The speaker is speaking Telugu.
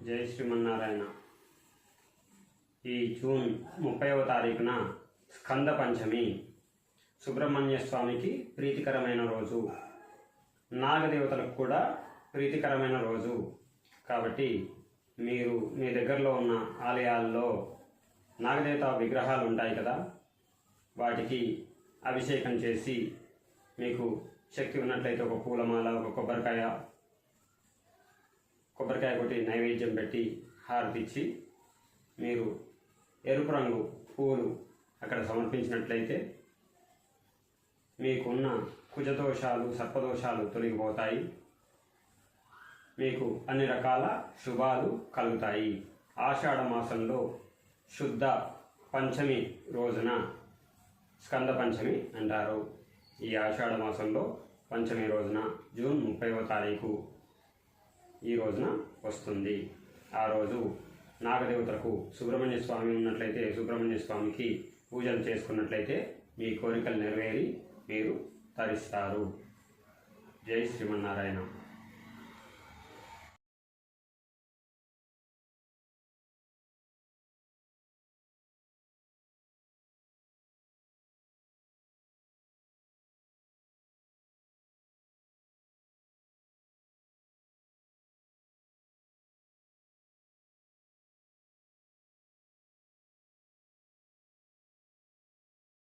జై శ్రీమన్నారాయణ. ఈ జూన్ 30వ తారీఖున స్కంద పంచమి, సుబ్రహ్మణ్య స్వామికి ప్రీతికరమైన రోజు, నాగదేవతలకు కూడా ప్రీతికరమైన రోజు. కాబట్టి మీరు మీ దగ్గరలో ఉన్న ఆలయాల్లో నాగదేవత విగ్రహాలు ఉంటాయి కదా, వాటికి అభిషేకం చేసి, మీకు శక్తి ఉన్నట్లయితే ఒక పూలమాల, ఒక కొబ్బరికాయ కొట్టి నైవేద్యం పెట్టి హారతిచ్చి మీరు ఎరుపు రంగు పూలు అక్కడ సమర్పించినట్లయితే మీకున్న కుజదోషాలు, సర్పదోషాలు తొలగిపోతాయి. మీకు అన్ని రకాల శుభాలు కలుగుతాయి. ఆషాఢ మాసంలో శుద్ధ పంచమి రోజున స్కంద పంచమి అంటారు. ఈ ఆషాఢ మాసంలో పంచమి రోజున జూన్ 30వ తారీఖు ఈ రోజున వస్తుంది. ఆ రోజు నాగదేవతలకు సుబ్రహ్మణ్య స్వామి ఉన్నట్లయితే సుబ్రహ్మణ్య స్వామికి పూజలు చేసుకున్నట్లయితే మీ కోరికలు నెరవేరి మీరు తరిస్తారు. జై శ్రీమన్నారాయణ.